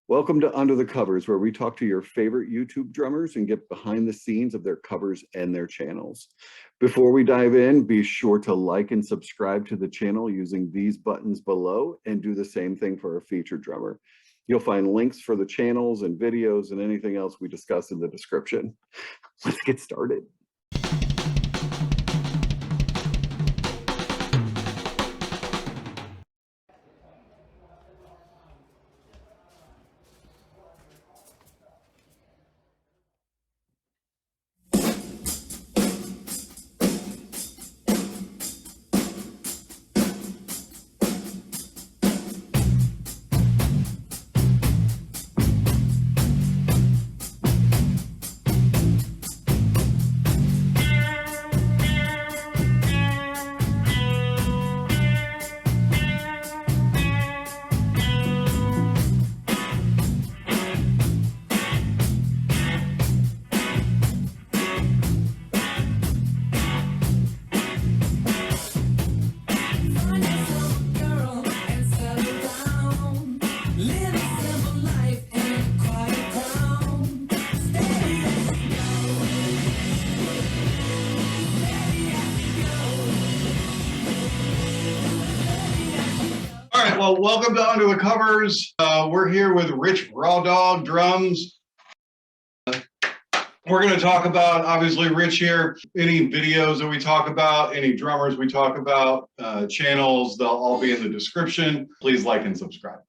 Welcome to Under the Covers, where we talk to your favorite YouTube drummers and get behind the scenes of their covers and their channels. Before we dive in, be sure to like and subscribe to the channel using these buttons below, and do the same thing for our featured drummer. You'll find links for the channels and videos and anything else we discuss in the description. Let's get started. Well, welcome to Under the Covers. We're here with Raw Dawg drums. We're going to talk about, obviously, Rich here, any videos that we talk about, any drummers we talk about, channels, they'll all be in the description. Please like and subscribe.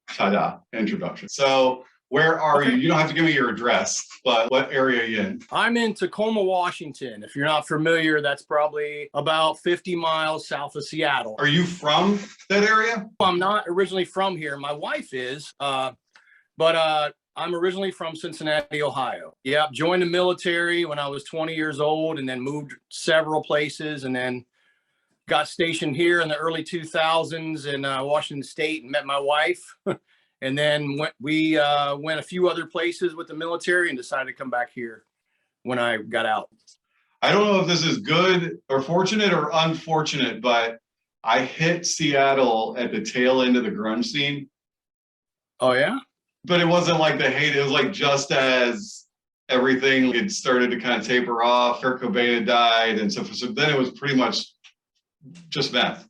Ta-da, introduction. So where are you? You don't have to give me your address, but what area are you in? I'm in Tacoma, Washington. If you're not familiar, that's probably about 50 miles south of Seattle. Are you from that area? I'm not originally from here. My wife is, but I'm originally from Cincinnati, Ohio. Yeah, joined the military when I was 20 years old and then moved several places and then got stationed here in the early 2000s in Washington State and met my wife. And then we went a few other places with the military and decided to come back here when I got out. I don't know if this is good or fortunate or unfortunate, but I hit Seattle at the tail end of the grunge scene. Oh, yeah? But it wasn't like the hate. It was like just as everything had started to kind of taper off, Kurt Cobain had died. And so then it was pretty much just meth.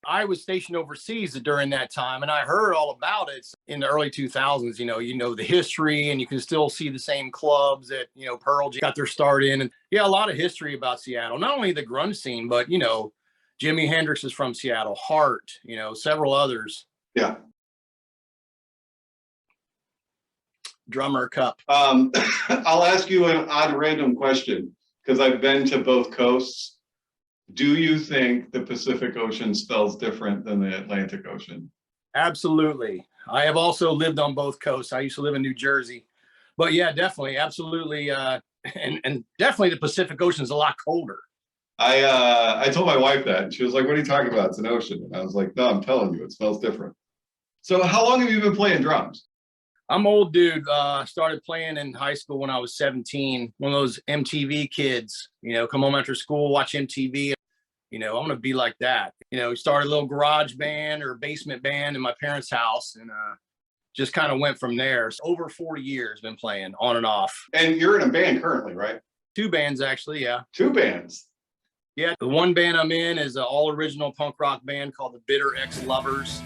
I was stationed overseas during that time, and I heard all about it in the early 2000s. You know the history, and you can still see the same clubs that, Pearl Jam got their start in. And yeah, a lot of history about Seattle, not only the grunge scene, but, Jimi Hendrix is from Seattle, Heart, several others. Yeah. Drummer Cup. I'll ask you an odd random question because I've been to both coasts. Do you think the Pacific Ocean smells different than the Atlantic Ocean? Absolutely. I have also lived on both coasts. I used to live in New Jersey. But yeah, definitely, absolutely. And definitely the Pacific Ocean is a lot colder. I told my wife that. And she was like, what are you talking about? It's an ocean. And I was like, no, I'm telling you, it smells different. So how long have you been playing drums? I'm old, dude. Started playing in high school when I was 17. One of those MTV kids, come home after school, watch MTV. I'm going to be like that. Started a little garage band or basement band in my parents' house and just kind of went from there. So over 40 years been playing on and off. And you're in a band currently, right? 2 bands, actually, yeah. 2 bands? Yeah, the one band I'm in is an all-original punk rock band called the Bitter Ex-Lovers.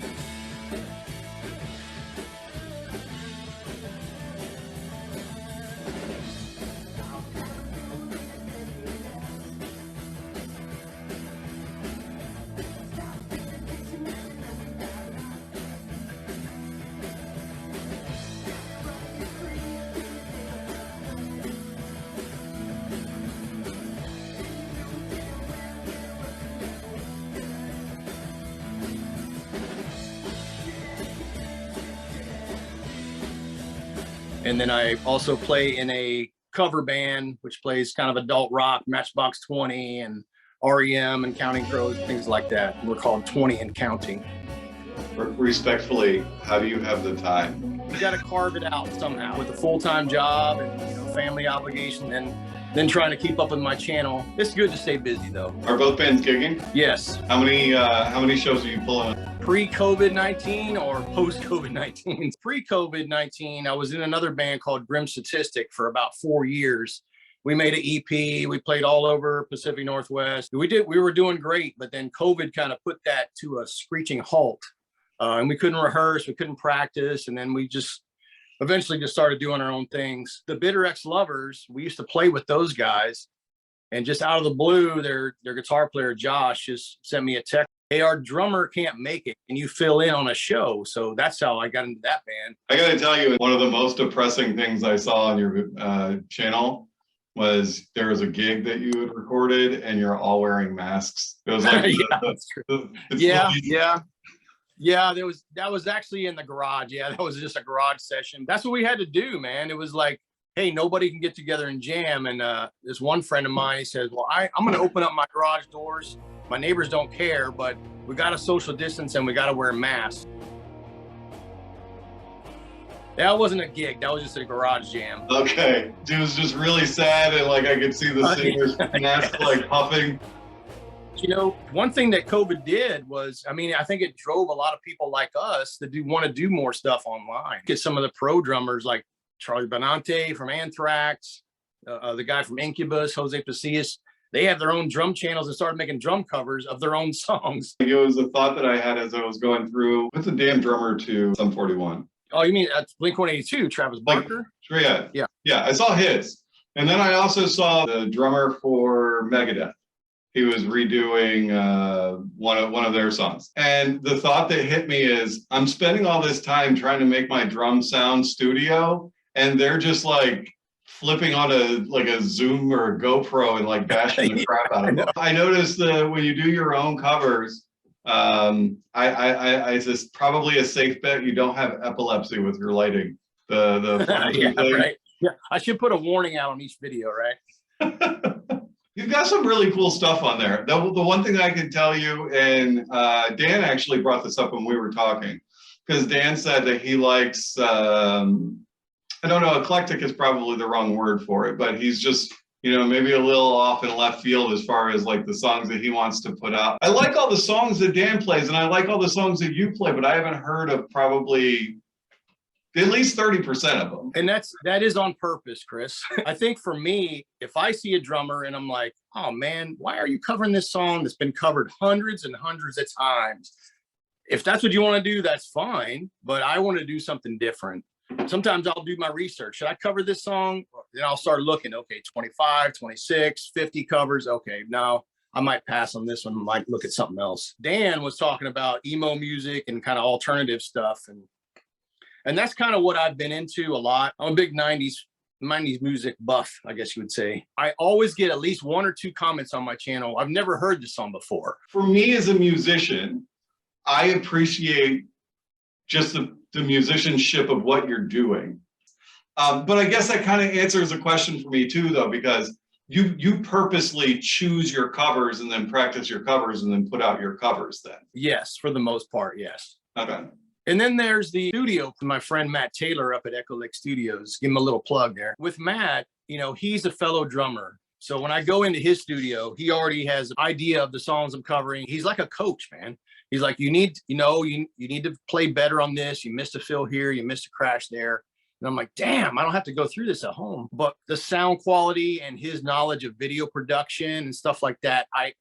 And then I also play in a cover band, which plays kind of adult rock, Matchbox 20 and REM and Counting Crows, things like that. We're called 20 and Counting. Respectfully, how do you have the time? You got to carve it out somehow with a full-time job and family obligation. And then trying to keep up with my channel. It's good to stay busy though. Are both bands gigging? Yes. How many shows are you pulling? Pre-COVID-19 or post-COVID-19? Pre-COVID-19, I was in another band called Grim Statistic for about 4 years. We made an EP. We played all over Pacific Northwest. We were doing great, but then COVID kind of put that to a screeching halt. And we couldn't rehearse, we couldn't practice. And then we just eventually just started doing our own things. The Bitter Ex-Lovers, we used to play with those guys. And just out of the blue, their guitar player, Josh, just sent me a text. Hey, our drummer can't make it. Can you fill in on a show? So that's how I got into that band. I got to tell you, one of the most depressing things I saw on your channel was there was a gig that you had recorded and you're all wearing masks. It was like Yeah, that was actually in the garage. Yeah, that was just a garage session. That's what we had to do, man. It was like, hey, nobody can get together and jam. And this one friend of mine, he says, well, I'm going to open up my garage doors. My neighbors don't care, but we got to social distance and we got to wear masks. That wasn't a gig. That was just a garage jam. Okay. It was just really sad. And like, I could see the singer's mask like puffing. You know, one thing that COVID did was, I mean, I think it drove a lot of people like us to want to do more stuff online. Get some of the pro drummers like Charlie Benante from Anthrax, the guy from Incubus, Jose Pasillas. They have their own drum channels and started making drum covers of their own songs. It was a thought that I had as I was going through. What's the damn drummer to Sum 41? Oh, you mean Blink-182, Travis Barker? Yeah. I saw his. And then I also saw the drummer for Megadeth. He was redoing one of their songs. And the thought that hit me is, I'm spending all this time trying to make my drum sound studio, and they're just like flipping on a Zoom or a GoPro and like bashing the crap out of it. I noticed that when you do your own covers, I just probably a safe bet you don't have epilepsy with your lighting. Yeah, right. Yeah, I should put a warning out on each video, right? You've got some really cool stuff on there. The one thing I can tell you, and Dan actually brought this up when we were talking, because Dan said that he likes, I don't know, eclectic is probably the wrong word for it, but he's just, you know, maybe a little off in left field as far as like the songs that he wants to put out. I like all the songs that Dan plays, and I like all the songs that you play, but I haven't heard of probably at least 30% of them. And that is on purpose, Chris. I think for me, if I see a drummer and I'm like, oh man, why are you covering this song that's been covered hundreds and hundreds of times? If that's what you want to do, that's fine. But I want to do something different. Sometimes I'll do my research. Should I cover this song? Then I'll start looking, okay, 25, 26, 50 covers. Okay, now I might pass on this one, might look at something else. Dan was talking about emo music and kind of alternative stuff. And that's kind of what I've been into a lot. I'm a big 90s music buff, I guess you would say. I always get at least 1 or 2 comments on my channel. I've never heard this song before. For me as a musician, I appreciate just the musicianship of what you're doing. But I guess that kind of answers a question for me too, though, because you purposely choose your covers and then practice your covers and then put out your covers then. Yes, for the most part, yes. Okay. And then there's the studio from my friend Matt Taylor up at Echo Lake Studios. Give him a little plug there. With Matt, you know, he's a fellow drummer. So when I go into his studio, he already has an idea of the songs I'm covering. He's like a coach, man. He's like, you need to play better on this. You missed a fill here, you missed a crash there. And I'm like, damn, I don't have to go through this at home. But the sound quality and his knowledge of video production and stuff like that, I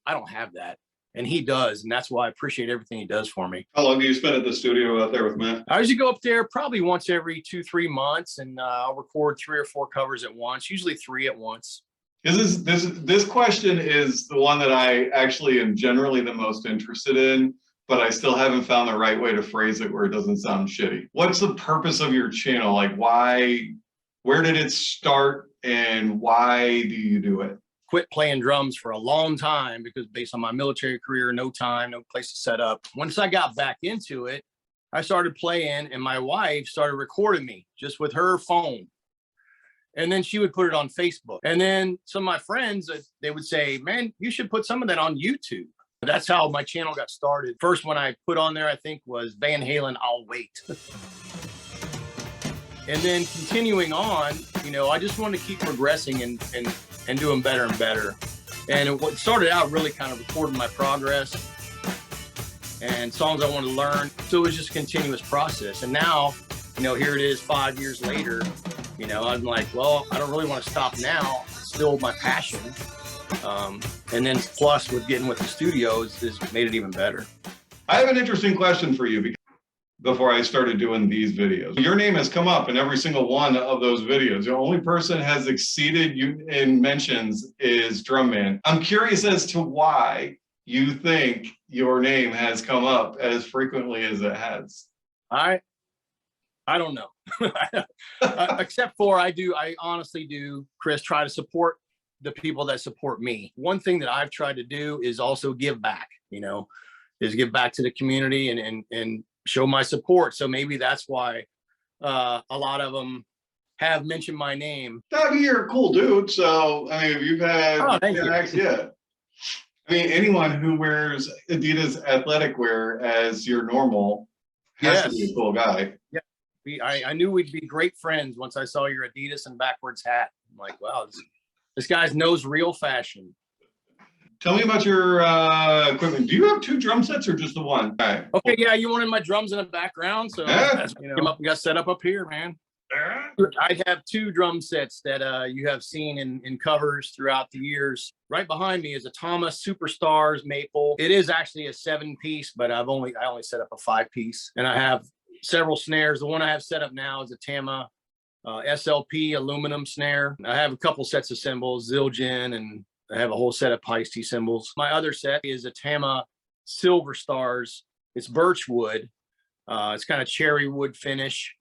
don't have that. And he does. And that's why I appreciate everything he does for me. How long do you spend at the studio out there with Matt? I usually go up there probably once every 2-3 months, and I'll record 3 or 4 covers at once, usually 3 at once. This question is the one that I actually am generally the most interested in, but I still haven't found the right way to phrase it where it doesn't sound shitty. What's the purpose of your channel? Like, where did it start, and why do you do it? Quit playing drums for a long time because based on my military career, no time, no place to set up. Once I got back into it, I started playing, and my wife started recording me just with her phone. And then she would put it on Facebook. And then some of my friends, they would say, man, you should put some of that on YouTube. That's how my channel got started. First one I put on there, I think, was Van Halen, I'll Wait. And then continuing on, you know, I just wanted to keep progressing and doing better and better. And what started out really kind of recording my progress and songs I wanted to learn. So it was just a continuous process. And now, you know, here it is 5 years later, you know, I'm like, well, I don't really want to stop now. It's still my passion. And then plus with getting with the studios has made it even better. I have an interesting question for you before I started doing these videos. Your name has come up in every single one of those videos. The only person has exceeded you in mentions is Drum Man. I'm curious as to why you think your name has come up as frequently as it has. I don't know. Except for I honestly do, Chris, try to support the people that support me. One thing that I've tried to do is also give back, you know, is give back to the community and show my support. So maybe that's why a lot of them have mentioned my name. I mean, you're a cool dude. So, I mean, if you've had, yeah. I mean, anyone who wears Adidas athletic wear as your normal has to be a cool guy. Yeah. I knew we'd be great friends once I saw your Adidas and backwards hat. I'm like, wow, this guy knows real fashion. Tell me about your equipment. Do you have 2 drum sets or just the one? Right. Okay, yeah, you wanted my drums in the background, so that's, you know, came up and got set up here, man. I have 2 drum sets that you have seen in covers throughout the years. Right behind me is a Thomas Superstars Maple. It is actually a 7-piece, but I only set up a 5-piece, and I have several snares. The one I have set up now is a Tama SLP aluminum snare. I have a couple sets of cymbals, Zildjian, and I have a whole set of Paiste cymbals. My other set is a Tama Silver Stars. It's birchwood. It's kind of cherry wood finish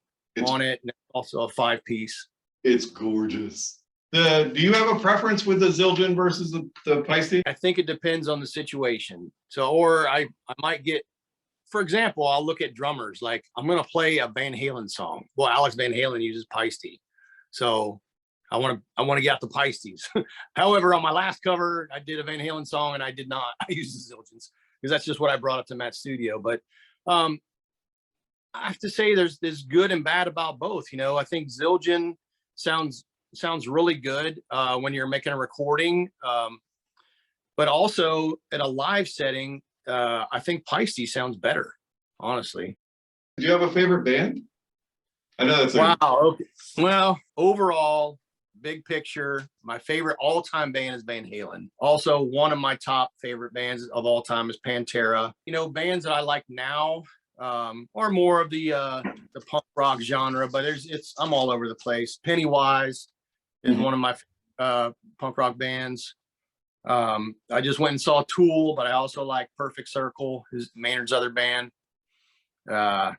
on it, and also a 5-piece. It's gorgeous. Do you have a preference with the Zildjian versus the Paiste? I think it depends on the situation. So, or I might get, for example, I'll look at drummers. Like, I'm going to play a Van Halen song. Well, Alex Van Halen uses Paiste. So I want to get out the Paistes. However, on my last cover, I did a Van Halen song and I did not. I used the Zildjians because that's just what I brought up to Matt's studio. But I have to say there's good and bad about both. You know, I think Zildjian sounds really good when you're making a recording. But also at a live setting, I think Paiste sounds better, honestly. Do you have a favorite band? I know that's wow. Okay. Well, overall, big picture, my favorite all-time band is Van Halen. Also, one of my top favorite bands of all time is Pantera. You know, bands that I like now are more of the punk rock genre, but I'm all over the place. Pennywise is one of my punk rock bands. I just went and saw Tool, but I also like Perfect Circle, is Maynard's other band. And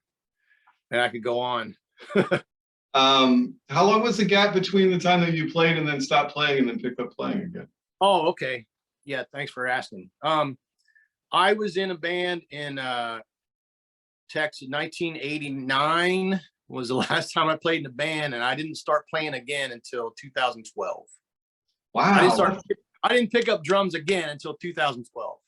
I could go on. How long was the gap between the time that you played and then stopped playing and then picked up playing again? Oh, okay. Yeah, thanks for asking. I was in a band in Texas. 1989 was the last time I played in a band, and I didn't start playing again until 2012. Wow. I didn't pick up drums again until 2012.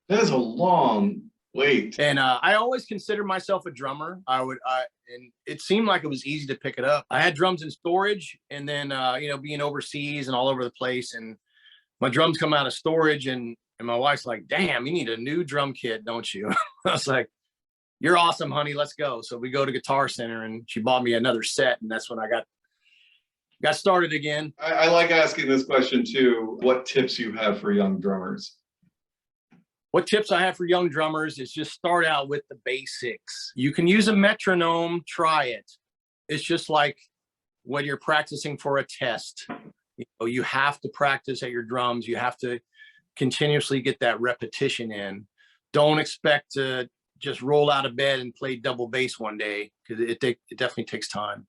That is a long wait. And I always considered myself a drummer. And it seemed like it was easy to pick it up. I had drums in storage, and then you know, being overseas and all over the place, and my drums come out of storage, and my wife's like, "Damn, you need a new drum kit, don't you?" I was like, "You're awesome, honey. Let's go." So we go to Guitar Center, and she bought me another set, and that's when I got started again. I like asking this question too. What tips you have for young drummers? What tips I have for young drummers is just start out with the basics. You can use a metronome, try it. It's just like when you're practicing for a test. You know, you have to practice at your drums. You have to continuously get that repetition in. Don't expect to just roll out of bed and play double bass one day, because it definitely takes time.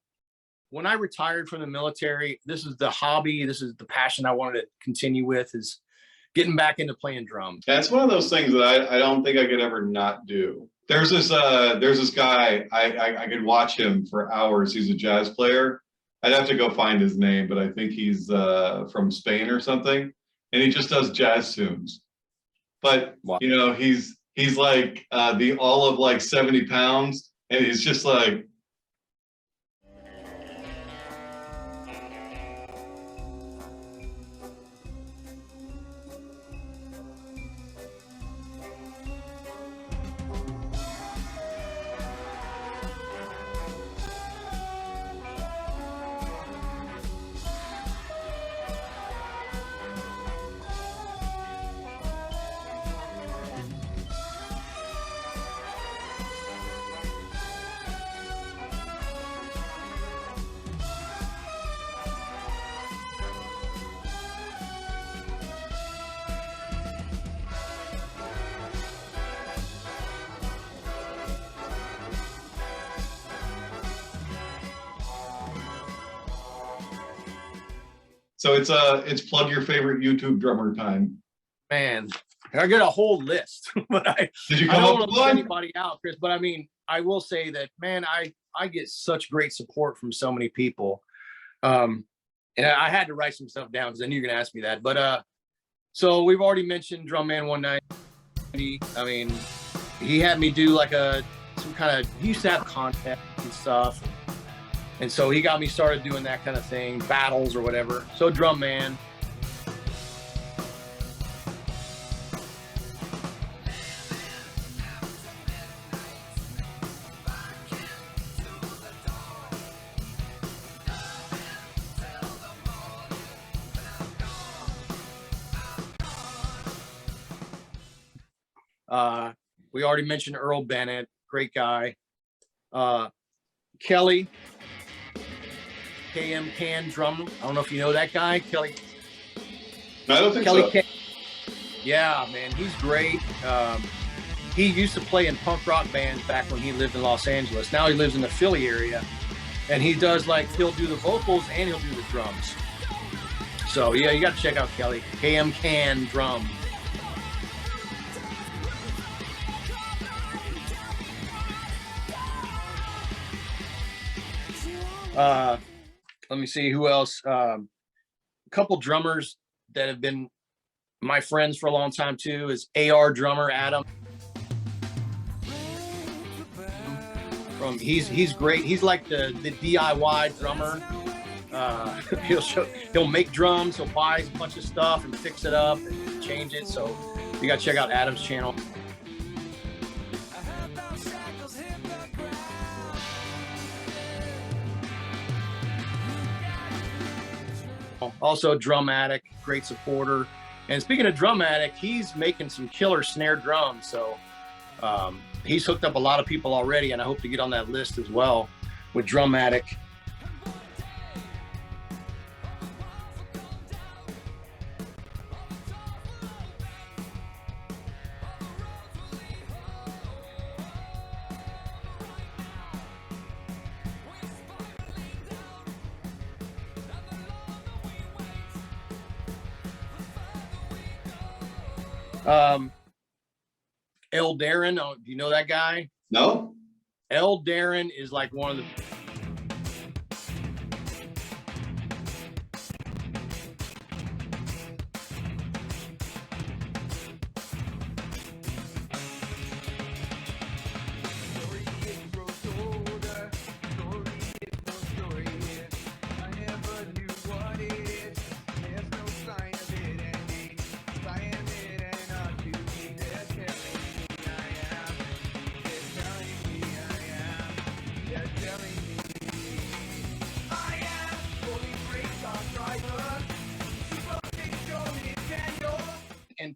When I retired from the military, this is the hobby, this is the passion I wanted to continue with, is getting back into playing drums. That's one of those things that I don't think I could ever not do. There's this guy, I could watch him for hours. He's a jazz player. I'd have to go find his name, but I think he's from Spain or something. And he just does jazz tunes. But, wow, you know, he's like all of like 70 pounds. And he's just like, So it's plug your favorite YouTube drummer time. Man, I got a whole list, but Did you I come don't up want with to leave one? anybody out, Chris. But I mean, I will say that, man, I get such great support from so many people. And I had to write some stuff down because I knew you were gonna ask me that. But so we've already mentioned Drum Man 190. I mean, he had me do like some kind of, he used to have contests and stuff. And so he got me started doing that kind of thing, battles or whatever. So Drum Man. We already mentioned Earl Bennett, great guy. Kelly, KMKan Drum. I don't know if you know that guy, Kelly. No, I don't think Kelly so. Yeah, man, he's great. He used to play in punk rock bands back when he lived in Los Angeles. Now he lives in the Philly area, and he does he'll do the vocals and he'll do the drums. So yeah, you got to check out Kelly, KMKan Drum. Let me see who else. A couple drummers that have been my friends for a long time too is AR drummer Adam. He's great. He's like the DIY drummer. He'll make drums. He'll buy a bunch of stuff and fix it up and change it. So you got to check out Adam's channel. Also Drumatic, great supporter. And speaking of Drumatic, he's making some killer snare drums. So he's hooked up a lot of people already, and I hope to get on that list as well with Drumatic. Darren, do you know that guy? No? Darren is like one of the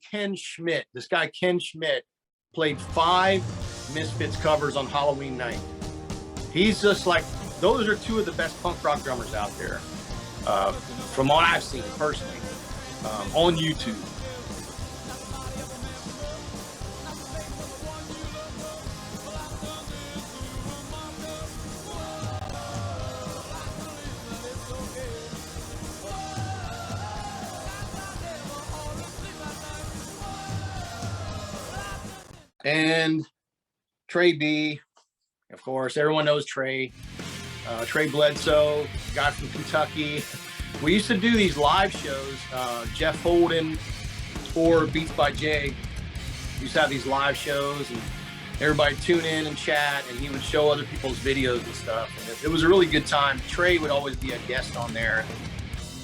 Ken Schmitt. This guy, Ken Schmitt, played 5 Misfits covers on Halloween night. He's just like, those are 2 of the best punk rock drummers out there, from what I've seen personally, on YouTube. And Trey B, of course, everyone knows Trey. Trey Bledsoe, guy from Kentucky. We used to do these live shows. Jeff Holden or Beats by Jay used to have these live shows, and everybody tune in and chat, and he would show other people's videos and stuff. And it was a really good time. Trey would always be a guest on there,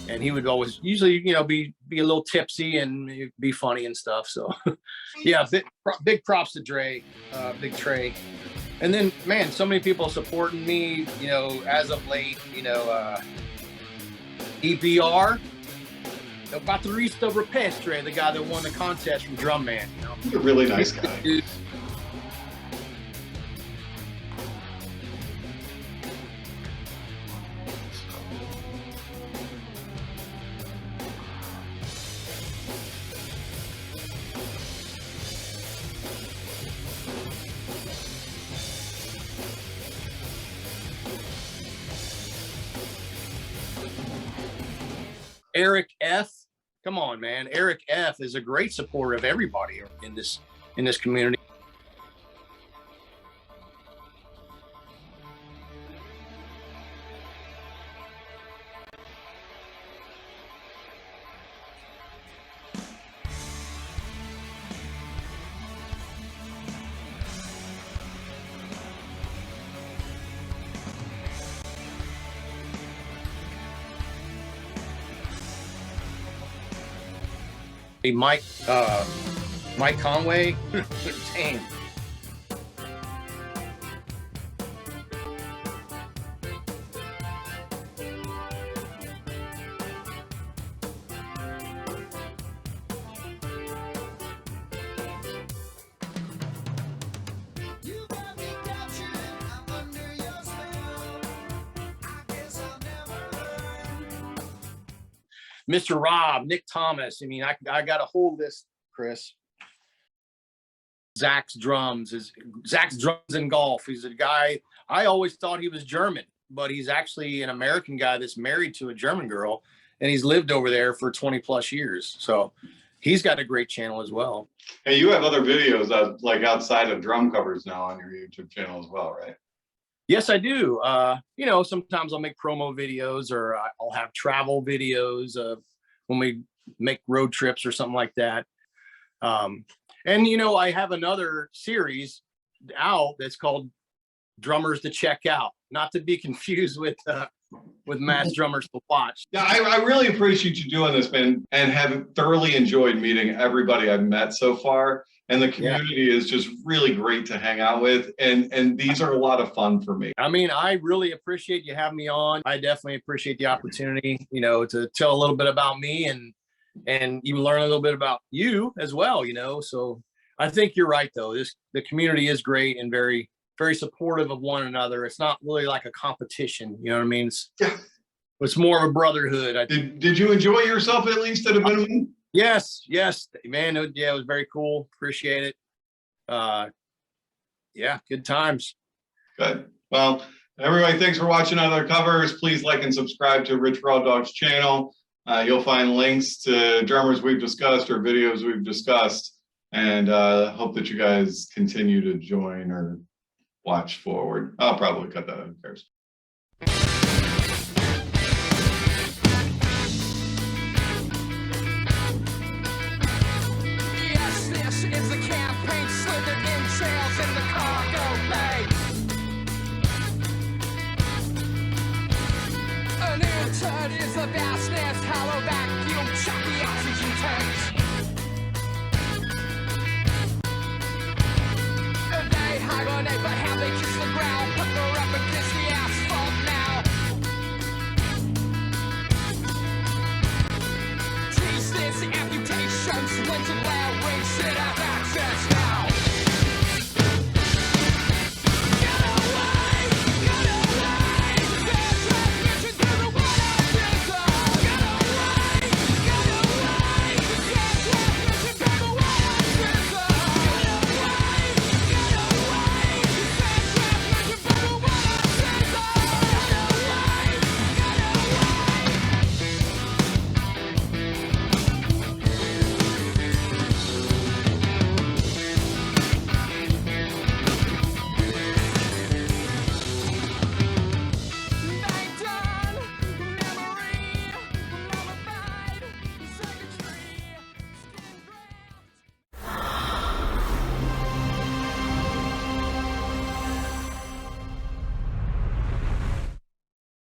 and he would always usually, be a little tipsy and be funny and stuff. So yeah, big props to Dre, Big Trey. And then, man, so many people supporting me, as of late, EPR, Baterista Rupestre, the guy that won the contest from Drum Man. He's a really nice guy. Eric F. Come on, man. Eric F is a great supporter of everybody in this community. Mike Conway. Dang. Mr. Rob, Nick Thomas. I mean, I got a hold of this, Chris. Zax Drums and Golf. He's a guy, I always thought he was German, but he's actually an American guy that's married to a German girl, and he's lived over there for 20 plus years. So he's got a great channel as well. Hey, you have other videos like outside of drum covers now on your YouTube channel as well, right? Yes, I do. You know, sometimes I'll make promo videos, or I'll have travel videos of when we make road trips or something like that. And, you know, I have another series out that's called Drummers to Check Out, not to be confused with Matt's Drummers to Watch. Yeah, I really appreciate you doing this, man, and have thoroughly enjoyed meeting everybody I've met so far. And the community is just really great to hang out with. And these are a lot of fun for me. I mean, I really appreciate you having me on. I definitely appreciate the opportunity, you know, to tell a little bit about me and you learn a little bit about you as well, you know. So I think you're right, though. The community is great and very, very supportive of one another. It's not really like a competition, you know what I mean? It's more of a brotherhood. Did you enjoy yourself at least at a minimum? Yes, man. It was very cool. Appreciate it. Yeah, good times. Good. Well, everybody, thanks for watching other covers. Please like and subscribe to Rich Raw Dawg's channel. You'll find links to drummers we've discussed or videos we've discussed. And hope that you guys continue to join or watch forward. I'll probably cut that out. Who cares? Is the campaign slithered entrails in the cargo bay? An intern is a vastness, hollow vacuum, choppy oxygen tanks. They hibernate, but how they kiss the ground, put the up against the asphalt now. Trees, amputations, lynching where we sit out.